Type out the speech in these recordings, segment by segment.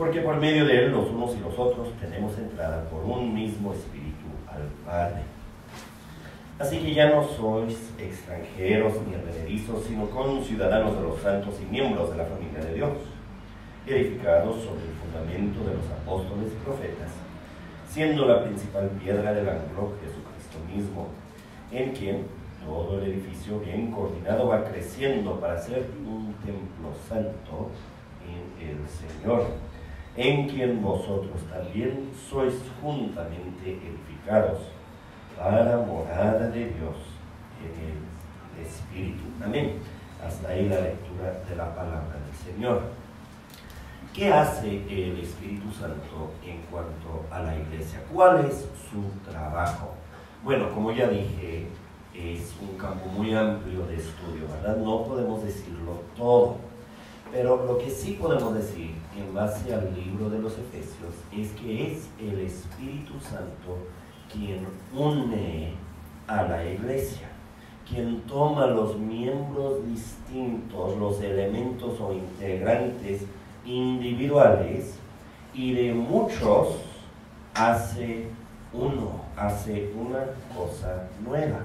porque por medio de él los unos y los otros tenemos entrada por un mismo Espíritu al Padre. Así que ya no sois extranjeros ni advenedizos, sino conciudadanos de los santos y miembros de la familia de Dios, edificados sobre el fundamento de los apóstoles y profetas, siendo la principal piedra del ángulo Jesucristo mismo, en quien todo el edificio bien coordinado va creciendo para ser un templo santo en el Señor, en quien vosotros también sois juntamente edificados para morada de Dios en el Espíritu. Amén. Hasta ahí la lectura de la palabra del Señor. ¿Qué hace el Espíritu Santo en cuanto a la iglesia? ¿Cuál es su trabajo? Bueno, como ya dije, es un campo muy amplio de estudio, ¿verdad? No podemos decirlo todo, pero lo que sí podemos decir en base al libro de los Efesios es que es el Espíritu Santo quien une a la iglesia, quien toma los miembros distintos, los elementos o integrantes individuales, y de muchos hace uno, hace una cosa nueva.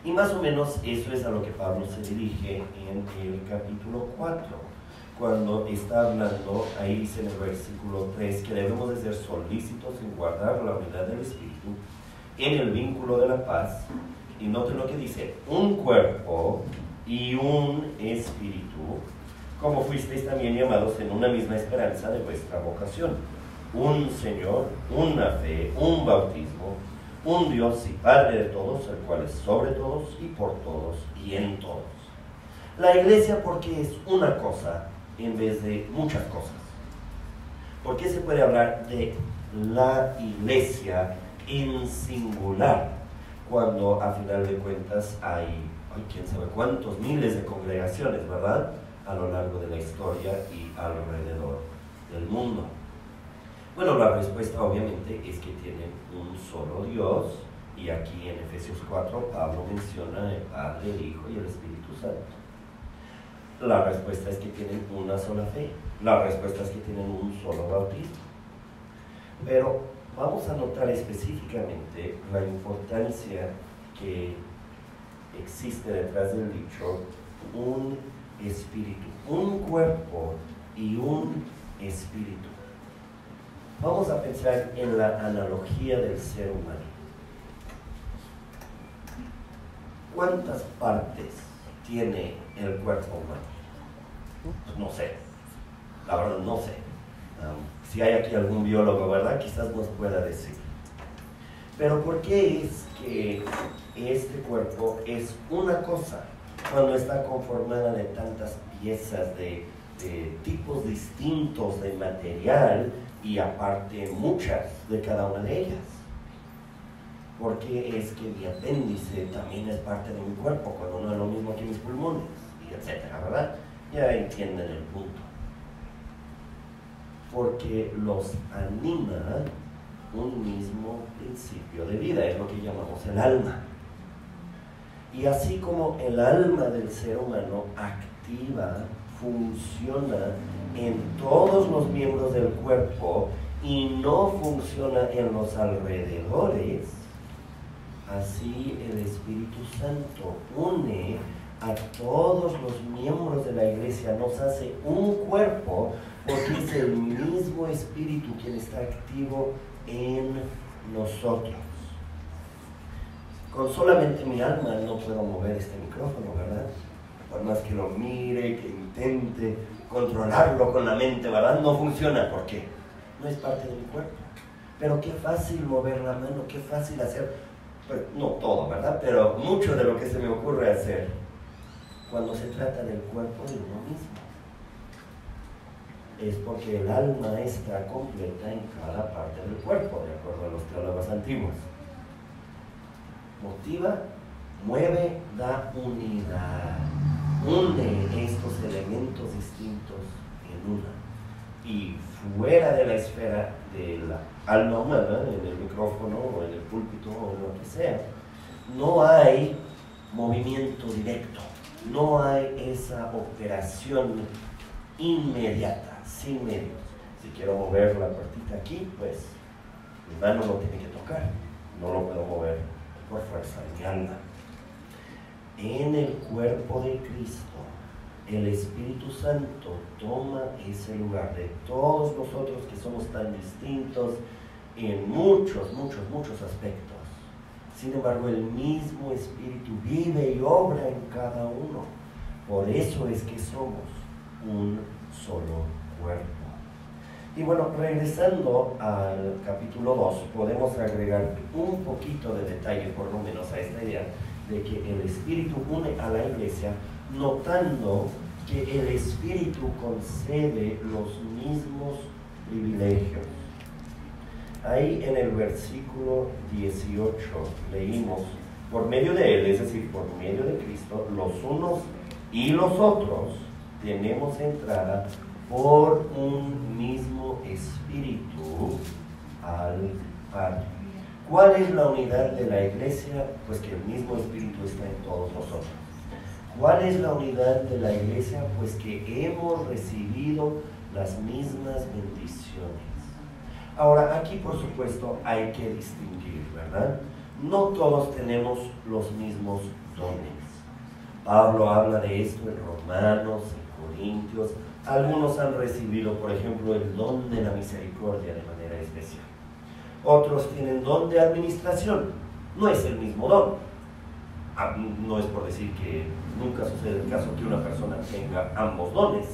Y más o menos eso es a lo que Pablo se dirige en el capítulo 4, cuando está hablando, ahí dice en el versículo 3, que debemos de ser solícitos en guardar la unidad del Espíritu en el vínculo de la paz. Y noten lo que dice: un cuerpo y un espíritu, como fuisteis también llamados en una misma esperanza de vuestra vocación. Un Señor, una fe, un bautismo, un Dios y Padre de todos, el cual es sobre todos y por todos y en todos. La iglesia, porque es una cosa en vez de muchas cosas. ¿Por qué se puede hablar de la iglesia en singular cuando a final de cuentas hay quién sabe cuántos miles de congregaciones, ¿verdad?, a lo largo de la historia y alrededor del mundo? Bueno, la respuesta obviamente es que tienen un solo Dios, y aquí en Efesios 4 Pablo menciona el Padre, el Hijo y el Espíritu Santo. La respuesta es que tienen una sola fe. La respuesta es que tienen un solo bautismo. Pero vamos a notar específicamente la importancia que existe detrás del dicho un espíritu, un cuerpo y un espíritu. Vamos a pensar en la analogía del ser humano. ¿Cuántas partes tiene el cuerpo humano? Pues no sé, la verdad no sé. Si hay aquí algún biólogo, ¿verdad?, quizás nos pueda decir. Pero ¿por qué es que este cuerpo es una cosa cuando está conformada de tantas piezas, de tipos distintos de material, y aparte muchas de cada una de ellas? ¿Por qué es que mi apéndice también es parte de mi cuerpo cuando no es lo mismo que mis pulmones? Y etcétera, ¿verdad? Ya entienden el punto. Porque los anima un mismo principio de vida, es lo que llamamos el alma. Y así como el alma del ser humano activa, funciona en todos los miembros del cuerpo y no funciona en los alrededores, así el Espíritu Santo une a todos los miembros de la iglesia, nos hace un cuerpo, porque es el mismo Espíritu quien está activo en nosotros. Con solamente mi alma no puedo mover este micrófono, ¿verdad? Por más que lo mire, que intente controlarlo con la mente, ¿verdad? No funciona. ¿Por qué? No es parte de mi cuerpo. Pero qué fácil mover la mano, qué fácil hacer, pues, no todo, ¿verdad?, pero mucho de lo que se me ocurre hacer cuando se trata del cuerpo de uno mismo. Es porque el alma está completa en cada parte del cuerpo, de acuerdo a los teólogos antiguos. Motiva, mueve, da unidad, une estos elementos distintos en una. Y fuera de la esfera de la alma humana, en el micrófono o en el púlpito o lo que sea, no hay movimiento directo, no hay esa operación inmediata, sin medios. Si quiero mover la puertita aquí, pues mi mano no tiene que tocar, no lo puedo mover por fuerza de mi alma. En el cuerpo de Cristo, el Espíritu Santo toma ese lugar de todos nosotros que somos tan distintos en muchos aspectos. Sin embargo, el mismo Espíritu vive y obra en cada uno. Por eso es que somos un solo cuerpo. Y bueno, regresando al capítulo 2, podemos agregar un poquito de detalle, por lo menos, a esta idea de que el Espíritu une a la iglesia, notando que el Espíritu concede los mismos privilegios. Ahí en el versículo 18 leímos, por medio de Él, es decir, por medio de Cristo, los unos y los otros tenemos entrada por un mismo Espíritu al Padre. ¿Cuál es la unidad de la iglesia? Pues que el mismo Espíritu está en todos nosotros. ¿Cuál es la unidad de la iglesia? Pues que hemos recibido las mismas bendiciones. Ahora, aquí por supuesto hay que distinguir, ¿verdad? No todos tenemos los mismos dones. Pablo habla de esto en Romanos, en Corintios. Algunos han recibido, por ejemplo, el don de la misericordia de manera especial. Otros tienen don de administración. No es el mismo don. No es por decir que nunca sucede el caso que una persona tenga ambos dones,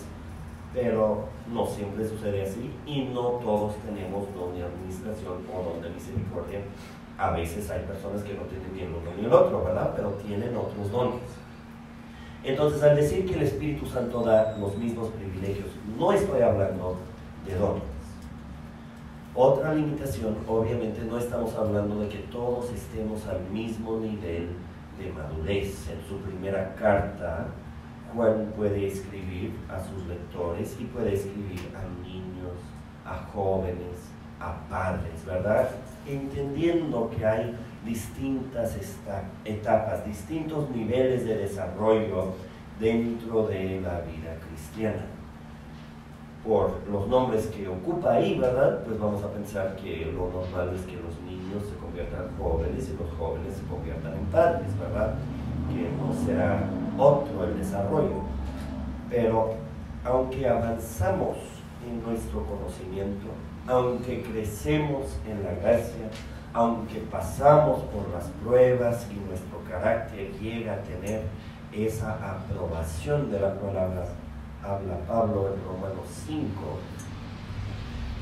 pero no siempre sucede así y no todos tenemos don de administración o don de misericordia. A veces hay personas que no tienen ni el uno ni el otro, ¿verdad? Pero tienen otros dones. Entonces, al decir que el Espíritu Santo da los mismos privilegios, no estoy hablando de dones. Otra limitación, obviamente, no estamos hablando de que todos estemos al mismo nivel de madurez. En su primera carta, Juan puede escribir a sus lectores y puede escribir a niños, a jóvenes, a padres, ¿verdad? Entendiendo que hay distintas etapas, distintos niveles de desarrollo dentro de la vida cristiana. Por los nombres que ocupa ahí, ¿verdad? Pues vamos a pensar que lo normal es que los niños se conviertan en jóvenes y los jóvenes se conviertan en padres, ¿verdad? Que no será otro el desarrollo. Pero aunque avanzamos en nuestro conocimiento, aunque crecemos en la gracia, aunque pasamos por las pruebas y nuestro carácter llega a tener esa aprobación de la cual habla Pablo en Romanos 5,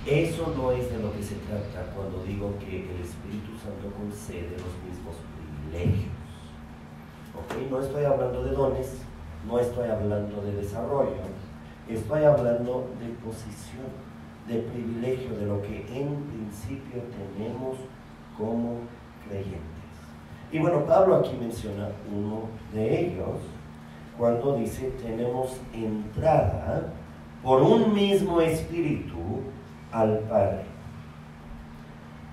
eso no es de lo que se trata cuando digo que el Espíritu Santo concede los mismos privilegios. ¿Okay? No estoy hablando de dones, no estoy hablando de desarrollo, estoy hablando de posición, de privilegio, de lo que en principio tenemos como creyentes. Y bueno, Pablo aquí menciona uno de ellos cuando dice tenemos entrada por un mismo Espíritu al Padre.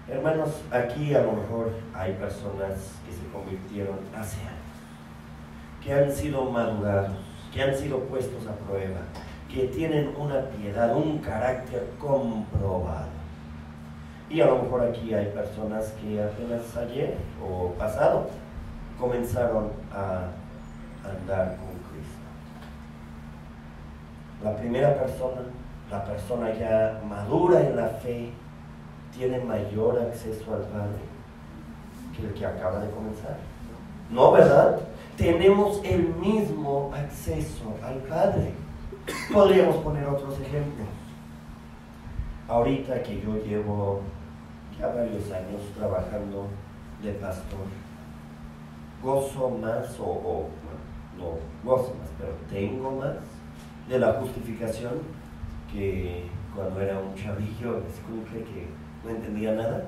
Hermanos, aquí a lo mejor hay personas que se convirtieron hace años, que han sido madurados, que han sido puestos a prueba, que tienen una piedad, un carácter comprobado. Y a lo mejor aquí hay personas que apenas ayer o pasado comenzaron a andar con Cristo. La primera persona, la persona ya madura en la fe, tiene mayor acceso al Padre que el que acaba de comenzar. ¿No, verdad? Tenemos el mismo acceso al Padre. Podríamos poner otros ejemplos. Ahorita que yo llevo ya varios años trabajando de pastor, gozo más, no gozo más, pero tengo más de la justificación que cuando era un chavillo escuincle que no entendía nada.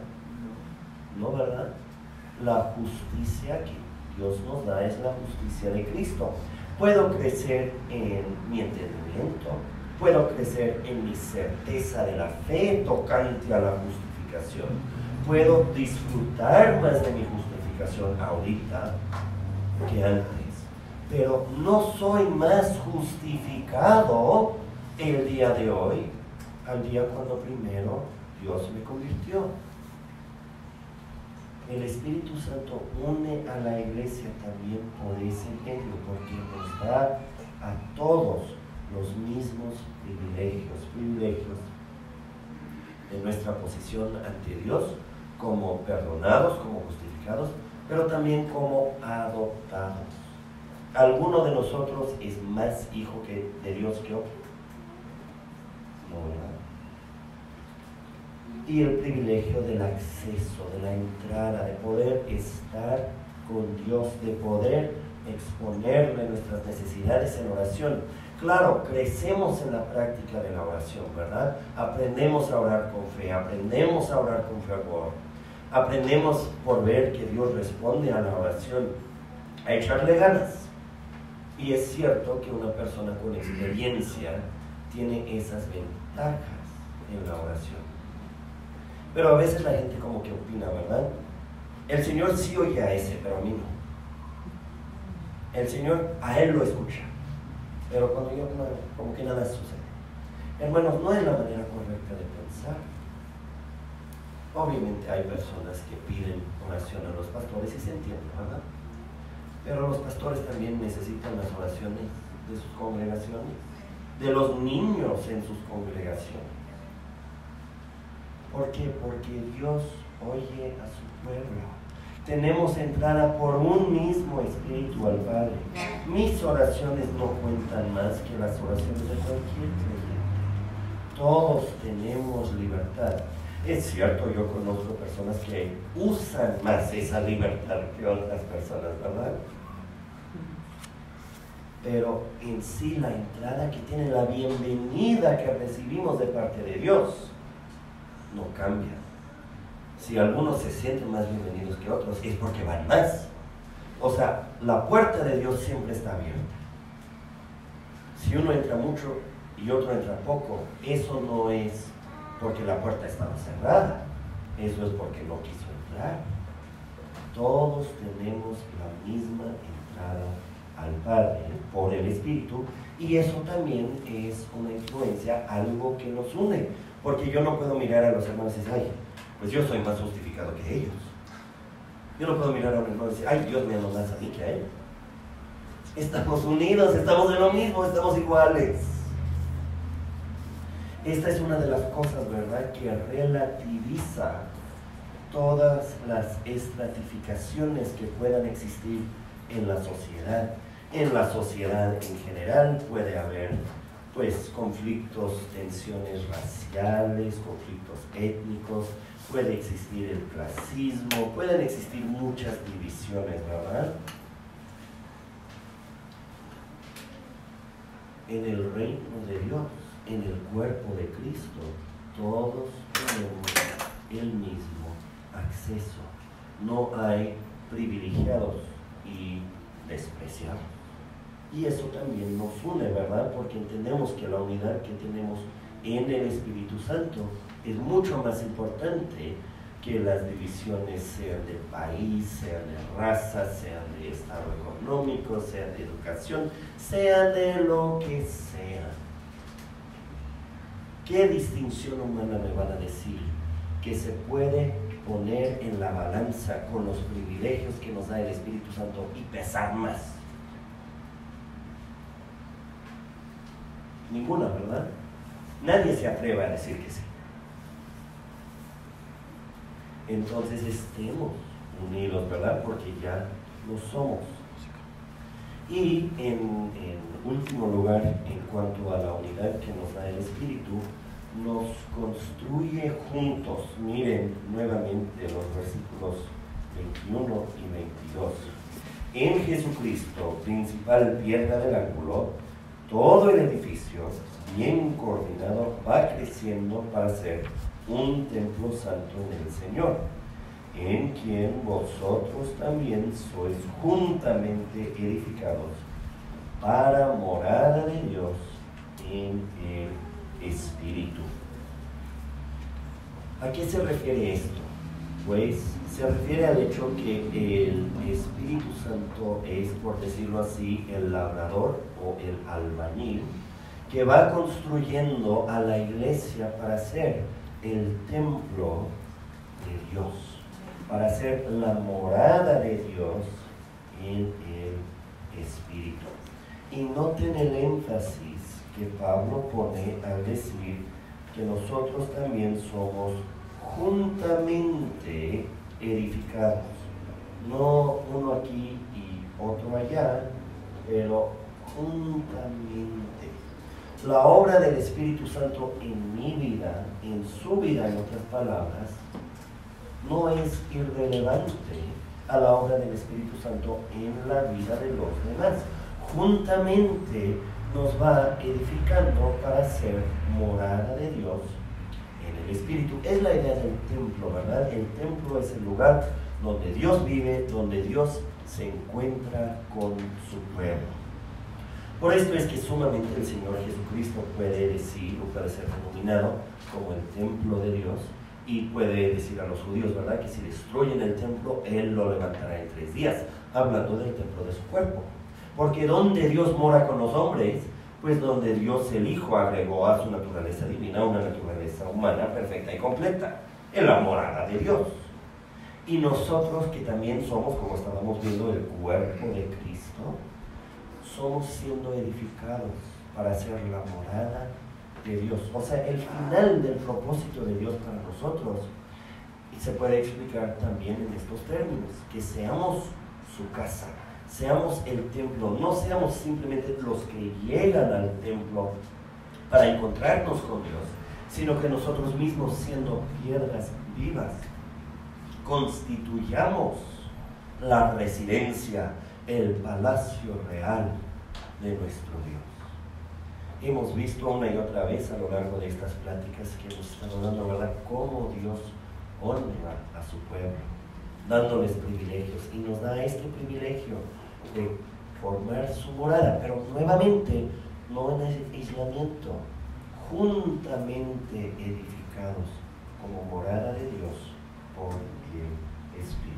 No, ¿verdad? La justicia que Dios nos da es la justicia de Cristo. Puedo crecer en mi entendimiento, puedo crecer en mi certeza de la fe tocante a la justificación, puedo disfrutar más de mi justificación ahorita que antes, pero no soy más justificado el día de hoy al día cuando primero Dios me convirtió. El Espíritu Santo une a la iglesia también por ese medio, porque nos da a todos los mismos privilegios de nuestra posición ante Dios, como perdonados, como justificados, pero también como adoptados. ¿Alguno de nosotros es más hijo de Dios que otro? No, ¿verdad? Y el privilegio del acceso, de la entrada, de poder estar con Dios, de poder exponerle nuestras necesidades en oración. Claro, crecemos en la práctica de la oración, ¿verdad? Aprendemos a orar con fe, aprendemos a orar con fervor, aprendemos por ver que Dios responde a la oración, a echarle ganas. Y es cierto que una persona con experiencia tiene esas ventajas en la oración. Pero a veces la gente como que opina, ¿verdad? El Señor sí oye a ese, pero a mí no. El Señor, a él lo escucha, pero cuando yo no, como que nada sucede. Hermanos, no es la manera correcta de pensar. Obviamente hay personas que piden oración a los pastores y se entiende, ¿verdad? Pero los pastores también necesitan las oraciones de sus congregaciones, de los niños en sus congregaciones. ¿Por qué? Porque Dios oye a su pueblo. Tenemos entrada por un mismo Espíritu al Padre. Mis oraciones no cuentan más que las oraciones de cualquier creyente. Todos tenemos libertad. Es cierto, yo conozco personas que usan más esa libertad que otras personas, ¿verdad? Pero en sí la entrada que tiene, la bienvenida que recibimos de parte de Dios, no cambia. Si algunos se sienten más bienvenidos que otros, es porque van más. O sea, la puerta de Dios siempre está abierta. Si uno entra mucho y otro entra poco, eso no es porque la puerta estaba cerrada, eso es porque no quiso entrar. Todos tenemos la misma entrada al Padre por el Espíritu, y eso también es una influencia, algo que nos une, porque yo no puedo mirar a los hermanos y decir, ay, pues yo soy más justificado que ellos. Yo no puedo mirar a un hermano y decir, ay, Dios me ama más a mí que a él. Estamos unidos, estamos en lo mismo, estamos iguales. Esta es una de las cosas, ¿verdad?, que relativiza todas las estratificaciones que puedan existir en la sociedad. En la sociedad en general puede haber, pues, conflictos, tensiones raciales, conflictos étnicos, puede existir el clasismo, pueden existir muchas divisiones, ¿verdad? En el reino de Dios, en el cuerpo de Cristo, todos tenemos el mismo acceso. No hay privilegiados y despreciados. Y eso también nos une, ¿verdad? Porque entendemos que la unidad que tenemos en el Espíritu Santo es mucho más importante que las divisiones, sean de país, sean de raza, sean de estado económico, sean de educación, sean de lo que sea. ¿Qué distinción humana me van a decir que se puede poner en la balanza con los privilegios que nos da el Espíritu Santo y pesar más? Ninguna, ¿verdad? Nadie se atreve a decir que sí. Entonces estemos unidos, ¿verdad? Porque ya lo somos. Y en último lugar, en cuanto a la unidad que nos da el Espíritu, nos construye juntos. Miren nuevamente los versículos 21 y 22. En Jesucristo, principal piedra del ángulo, todo el edificio, bien coordinado, va creciendo para ser un templo santo en el Señor, en quien vosotros también sois juntamente edificados para morada de Dios en el Espíritu. ¿A qué se refiere esto? Pues se refiere al hecho que el Espíritu Santo es, por decirlo así, el labrador o el albañil que va construyendo a la iglesia para ser el templo de Dios, para ser la morada de Dios en el Espíritu. Y noten el énfasis que Pablo pone al decir que nosotros también somos juntamente edificados. No uno aquí y otro allá, pero juntamente. La obra del Espíritu Santo en mi vida, en su vida, en otras palabras, no es irrelevante a la obra del Espíritu Santo en la vida de los demás. Juntamente nos va edificando para ser morada de Dios en el Espíritu. Es la idea del templo, ¿verdad? El templo es el lugar donde Dios vive, donde Dios se encuentra con su pueblo. Por esto es que sumamente el Señor Jesucristo puede decir, o puede ser denominado como el templo de Dios, y puede decir a los judíos, ¿verdad?, que si destruyen el templo, Él lo levantará en 3 días, hablando del templo de su cuerpo. Porque donde Dios mora con los hombres, pues donde Dios el Hijo agregó a su naturaleza divina una naturaleza humana perfecta y completa, en la morada de Dios. Y nosotros que también somos, como estábamos viendo, el cuerpo de Cristo, somos siendo edificados para ser la morada de Dios. O sea, el final del propósito de Dios para nosotros, y se puede explicar también en estos términos, que seamos su casa, seamos el templo, no seamos simplemente los que llegan al templo para encontrarnos con Dios, sino que nosotros mismos, siendo piedras vivas, constituyamos la residencia, el palacio real de nuestro Dios. Hemos visto una y otra vez a lo largo de estas pláticas que hemos estado dando, ¿verdad?, cómo Dios honra a su pueblo, dándoles privilegios, y nos da este privilegio de formar su morada, pero nuevamente no en el aislamiento, juntamente edificados como morada de Dios por el Espíritu.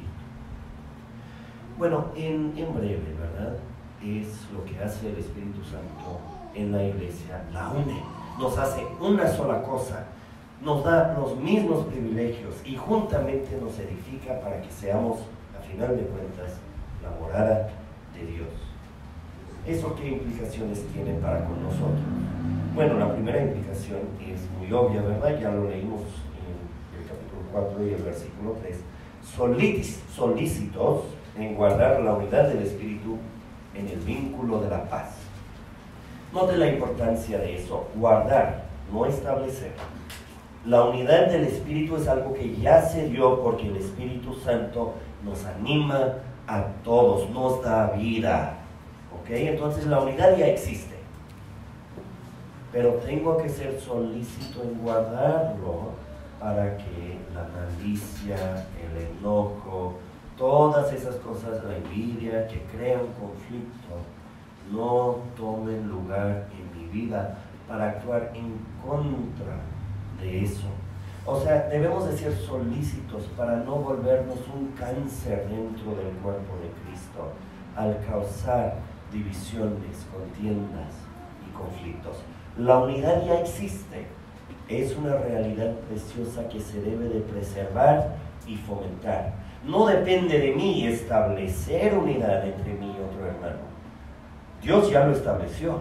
Bueno, en breve, ¿verdad?, es lo que hace el Espíritu Santo en la iglesia, la une, nos hace una sola cosa, nos da los mismos privilegios y juntamente nos edifica para que seamos, a final de cuentas, la morada de Dios. ¿Eso qué implicaciones tiene para con nosotros? Bueno, la primera implicación es muy obvia, ¿verdad? Ya lo leímos en el capítulo 4 y el versículo 3. Solícitos en guardar la unidad del Espíritu en el vínculo de la paz. Note la importancia de eso, guardar, no establecer. La unidad del Espíritu es algo que ya se dio porque el Espíritu Santo nos anima a todos, nos da vida. ¿Ok? Entonces la unidad ya existe. Pero tengo que ser solícito en guardarlo para que la malicia, el enojo, todas esas cosas, la envidia que crean conflicto, no tomen lugar en mi vida para actuar en contra de eso. O sea, debemos de ser solícitos para no volvernos un cáncer dentro del cuerpo de Cristo al causar divisiones, contiendas y conflictos. La unidad ya existe, es una realidad preciosa que se debe de preservar y fomentar. No depende de mí establecer unidad entre mí y otro hermano. Dios ya lo estableció,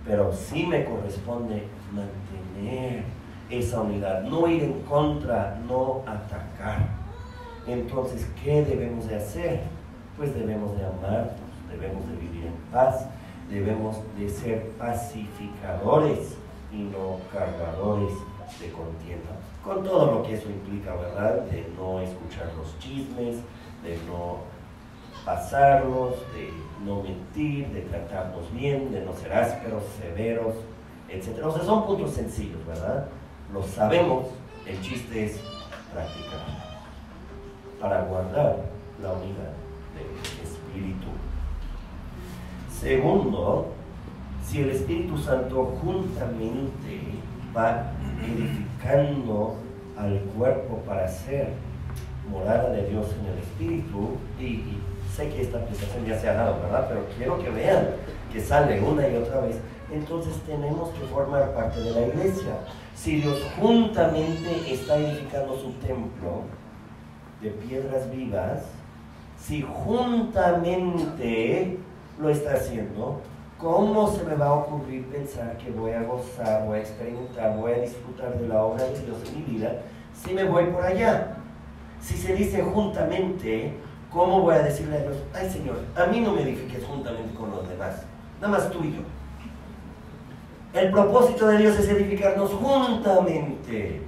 pero sí me corresponde mantener esa unidad, no ir en contra, no atacar. Entonces, ¿qué debemos de hacer? Pues debemos de amarnos, debemos de vivir en paz, debemos de ser pacificadores y no cargadores de contienda, con todo lo que eso implica, ¿verdad? De no escuchar los chismes, de no pasarlos, de no mentir, de tratarnos bien, de no ser ásperos, severos, etc. O sea, son puntos sencillos, ¿verdad? Lo sabemos, el chiste es practicar para guardar la unidad del Espíritu. Segundo, si el Espíritu Santo juntamente va edificando al cuerpo para ser morada de Dios en el Espíritu, y sé que esta aplicación ya se ha dado, ¿verdad? Pero quiero que vean que sale una y otra vez, entonces tenemos que formar parte de la iglesia. Si Dios juntamente está edificando su templo de piedras vivas, si juntamente lo está haciendo, ¿cómo se me va a ocurrir pensar que voy a gozar, voy a experimentar, voy a disfrutar de la obra de Dios en mi vida si me voy por allá? Si se dice juntamente, ¿cómo voy a decirle a Dios, ay Señor, a mí no me edifiques juntamente con los demás, nada más tú y yo? El propósito de Dios es edificarnos juntamente,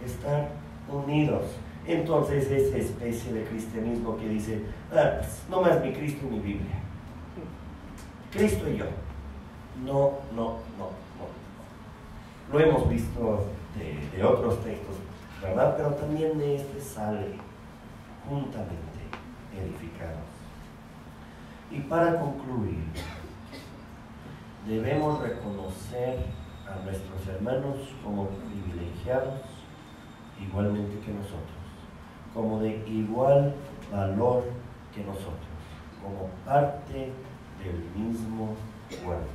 estar unidos. Entonces esa especie de cristianismo que dice, pues, no más mi Cristo y mi Biblia, Cristo y yo, no. Lo hemos visto de otros textos, ¿verdad? Pero también de este sale juntamente edificados. Y para concluir, debemos reconocer a nuestros hermanos como privilegiados igualmente que nosotros, como de igual valor que nosotros, como parte del mismo cuerpo.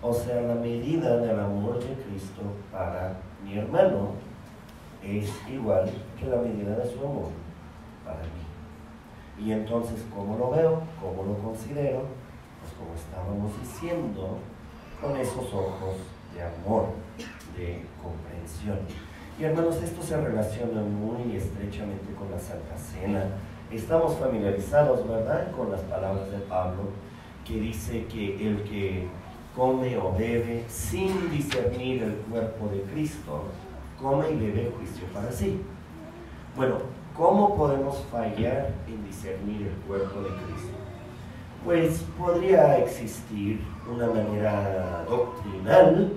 O sea, la medida del amor de Cristo para mi hermano es igual que la medida de su amor para mí. Y entonces, ¿cómo lo veo? ¿Cómo lo considero? Pues como estábamos diciendo, con esos ojos de amor, de comprensión. Y hermanos, esto se relaciona muy estrechamente con la Santa Cena. Estamos familiarizados, ¿verdad?, con las palabras de Pablo, que dice que el que come o bebe sin discernir el cuerpo de Cristo, come y bebe juicio para sí. Bueno, ¿cómo podemos fallar en discernir el cuerpo de Cristo? Pues podría existir una manera doctrinal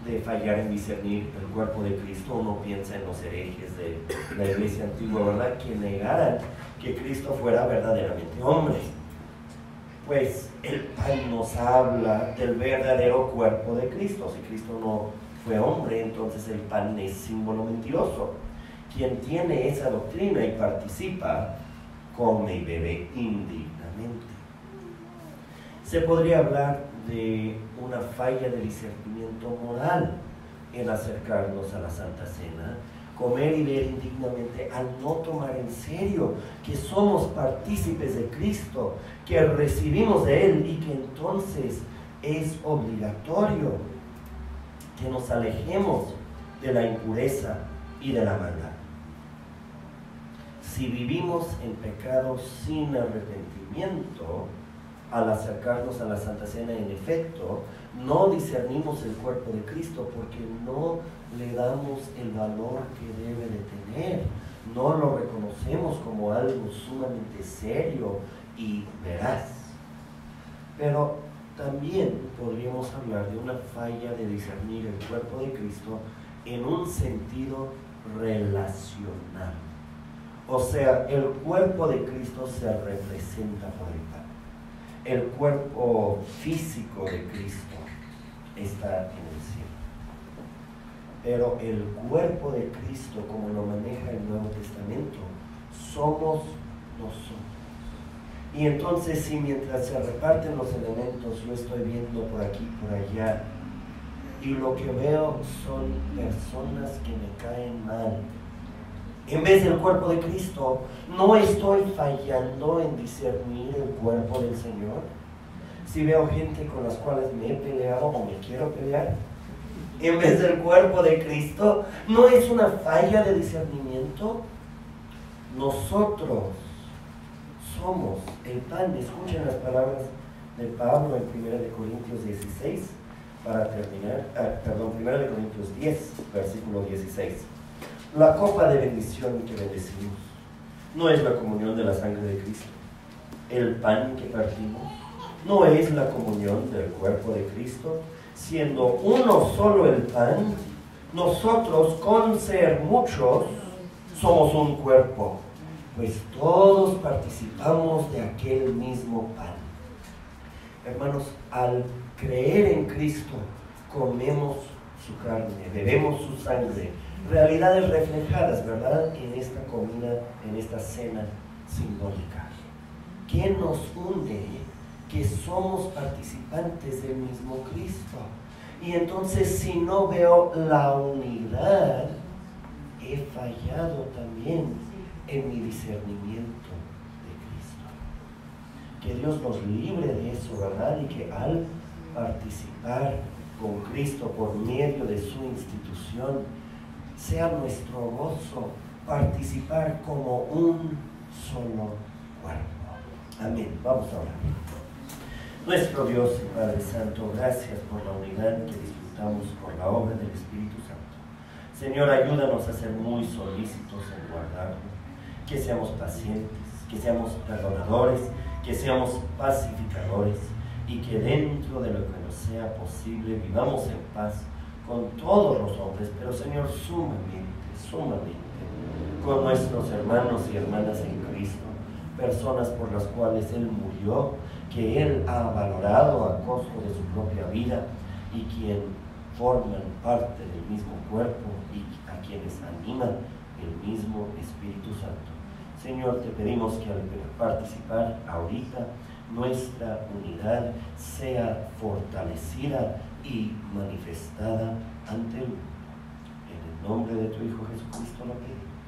de fallar en discernir el cuerpo de Cristo. Uno piensa en los herejes de la iglesia antigua, ¿verdad?, que negaran que Cristo fuera verdaderamente hombre. Pues el pan nos habla del verdadero cuerpo de Cristo. Si Cristo no fue hombre, entonces el pan es símbolo mentiroso. Quien tiene esa doctrina y participa, come y bebe indignamente. Se podría hablar de una falla de discernimiento moral en acercarnos a la Santa Cena, comer y beber indignamente al no tomar en serio que somos partícipes de Cristo, que recibimos de Él y que entonces es obligatorio que nos alejemos de la impureza y de la maldad. Si vivimos en pecado sin arrepentimiento, al acercarnos a la Santa Cena, en efecto, no discernimos el cuerpo de Cristo porque no le damos el valor que debe de tener, no lo reconocemos como algo sumamente serio y veraz. Pero también podríamos hablar de una falla de discernir el cuerpo de Cristo en un sentido relacional. O sea, el cuerpo de Cristo se representa por el pan. El cuerpo físico de Cristo está en el cielo. Pero el cuerpo de Cristo, como lo maneja el Nuevo Testamento, somos nosotros. Y entonces, si mientras se reparten los elementos, yo estoy viendo por aquí, por allá, y lo que veo son personas que me caen mal, en vez del cuerpo de Cristo, ¿no estoy fallando en discernir el cuerpo del Señor? Si veo gente con las cuales me he peleado o me quiero pelear, en vez del cuerpo de Cristo, ¿no es una falla de discernimiento? Nosotros somos el pan. Escuchen las palabras de Pablo en 1 Corintios 16, para terminar, 1 Corintios 10, versículo 16. La copa de bendición que bendecimos no es la comunión de la sangre de Cristo. El pan que partimos no es la comunión del cuerpo de Cristo. Siendo uno solo el pan, nosotros, con ser muchos, somos un cuerpo, pues todos participamos de aquel mismo pan. Hermanos, al creer en Cristo, comemos su carne, bebemos su sangre, realidades reflejadas, ¿verdad?, en esta comida, en esta cena simbólica. ¿Qué nos une que somos participantes del mismo Cristo. Y entonces, si no veo la unidad, he fallado también en mi discernimiento de Cristo. Que Dios nos libre de eso, ¿verdad? Y que al participar con Cristo por medio de su institución, sea nuestro gozo participar como un solo cuerpo. Amén. Vamos a orar. Nuestro Dios y Padre Santo, gracias por la unidad que disfrutamos por la obra del Espíritu Santo. Señor, ayúdanos a ser muy solícitos en guardarlo, que seamos pacientes, que seamos perdonadores, que seamos pacificadores y que dentro de lo que nos sea posible vivamos en paz con todos los hombres, pero Señor, sumamente con nuestros hermanos y hermanas en Cristo, personas por las cuales Él murió, que Él ha valorado a costo de su propia vida y quien forman parte del mismo cuerpo y a quienes animan el mismo Espíritu Santo. Señor, te pedimos que al participar ahorita nuestra unidad sea fortalecida y manifestada ante el mundo. En el nombre de tu Hijo Jesucristo lo pedimos.